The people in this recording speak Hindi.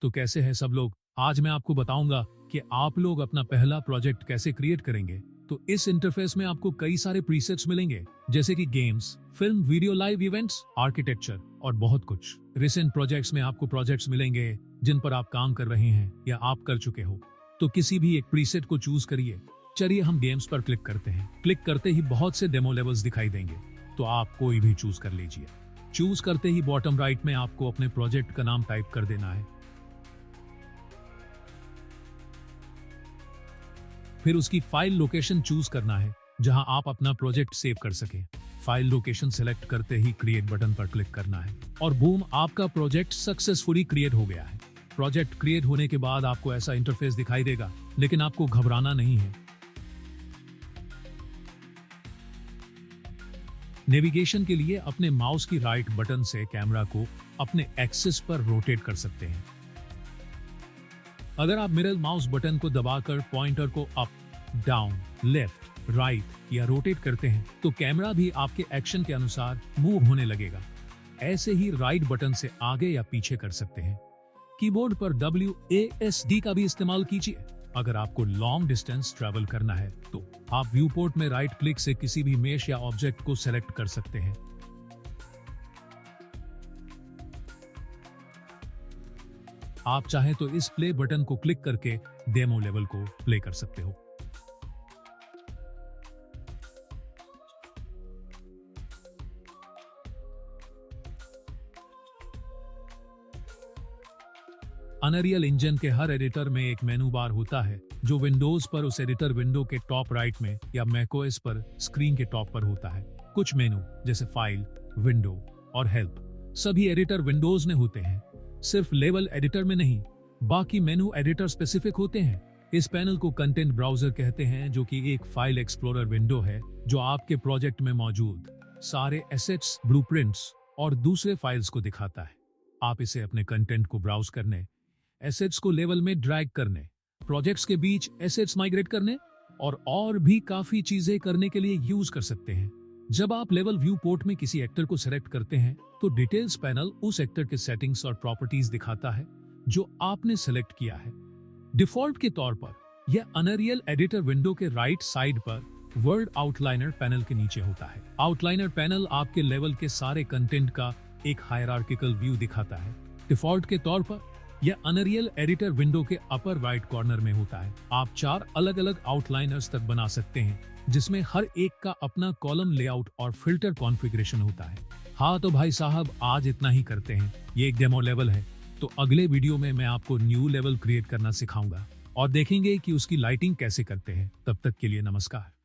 तो कैसे हैं सब लोग। आज मैं आपको बताऊंगा कि आप लोग अपना पहला प्रोजेक्ट कैसे क्रिएट करेंगे। तो इस इंटरफेस में आपको कई सारे प्रीसेट्स मिलेंगे, जैसे कि games, film, video, live events, architecture और बहुत कुछ। रिसेंट प्रोजेक्ट्स में आपको प्रोजेक्ट्स मिलेंगे जिन पर आप काम कर रहे हैं या आप कर चुके हो। तो किसी भी एक प्रीसेट को चूज करिए। चलिए हम गेम्स पर क्लिक करते हैं। क्लिक करते ही बहुत से डेमो लेवल्स दिखाई देंगे, तो आप कोई भी चूज कर लीजिए। चूज करते ही बॉटम राइट में आपको अपने प्रोजेक्ट का नाम टाइप कर देना है। फिर उसकी फाइल लोकेशन चूज करना है जहां आप अपना प्रोजेक्ट सेव कर सकें। फाइल लोकेशन सिलेक्ट करते ही क्रिएट बटन पर क्लिक करना है और बूम, आपका प्रोजेक्ट सक्सेसफुली क्रिएट हो गया है। प्रोजेक्ट क्रिएट होने के बाद आपको ऐसा इंटरफेस दिखाई देगा, लेकिन आपको घबराना नहीं है। नेविगेशन के लिए अपने माउस की राइट बटन से कैमरा को अपने एक्सिस पर रोटेट कर सकते हैं। अगर आप मिरर माउस बटन को दबाकर पॉइंटर को अप, डाउन, लेफ्ट, राइट या रोटेट करते हैं तो कैमरा भी आपके एक्शन के अनुसार मूव होने लगेगा। ऐसे ही राइट बटन से आगे या पीछे कर सकते हैं। कीबोर्ड पर WASD का भी इस्तेमाल कीजिए। अगर आपको लॉन्ग डिस्टेंस ट्रैवल करना है तो आप व्यू पोर्ट में राइट क्लिक से किसी भी मेश या ऑब्जेक्ट को सेलेक्ट कर सकते हैं। आप चाहें तो इस प्ले बटन को क्लिक करके डेमो लेवल को प्ले कर सकते हो। अनरियल इंजन के हर एडिटर में एक मेनू बार होता है जो विंडोज पर उस एडिटर विंडो के टॉप राइट में या मैकओएस पर स्क्रीन के टॉप पर होता है। कुछ मेनू जैसे फाइल, विंडो और हेल्प सभी एडिटर विंडोज में होते हैं। सिर्फ लेवल एडिटर में नहीं, बाकी मेनू एडिटर स्पेसिफिक होते हैं। इस पैनल को कंटेंट ब्राउजर कहते हैं, जो कि एक फाइल एक्सप्लोरर विंडो है जो आपके प्रोजेक्ट में मौजूद सारे एसेट्स, ब्लूप्रिंट्स और दूसरे फाइल्स को दिखाता है। आप इसे अपने कंटेंट को ब्राउज करने, एसेट्स को लेवल में ड्रैग करने, प्रोजेक्ट्स के बीच एसेट्स माइग्रेट करने और भी काफी चीजें करने के लिए यूज कर सकते हैं। जब आप लेवल व्यू पोर्ट में किसी एक्टर को सेलेक्ट करते हैं तो डिटेल्स पैनल उस एक्टर के सेटिंग्स और प्रॉपर्टीज दिखाता है जो आपने सेलेक्ट किया है। डिफॉल्ट के तौर पर यह अनरियल एडिटर विंडो के राइट साइड पर वर्ड आउटलाइनर पैनल के नीचे होता है। आउटलाइनर पैनल आपके लेवल के सारे कंटेंट का एक हायरार्किकल व्यू दिखाता है। डिफॉल्ट के तौर पर यह अनरियल एडिटर विंडो के अपर राइट कॉर्नर में होता है। आप 4 अलग अलग आउटलाइनर्स तक बना सकते हैं, जिसमें हर एक का अपना कॉलम लेआउट और फिल्टर कॉन्फ़िगरेशन होता है। हाँ तो भाई साहब, आज इतना ही करते हैं। ये एक डेमो लेवल है, तो अगले वीडियो में मैं आपको न्यू लेवल क्रिएट करना सिखाऊंगा और देखेंगे कि उसकी लाइटिंग कैसे करते हैं। तब तक के लिए नमस्कार।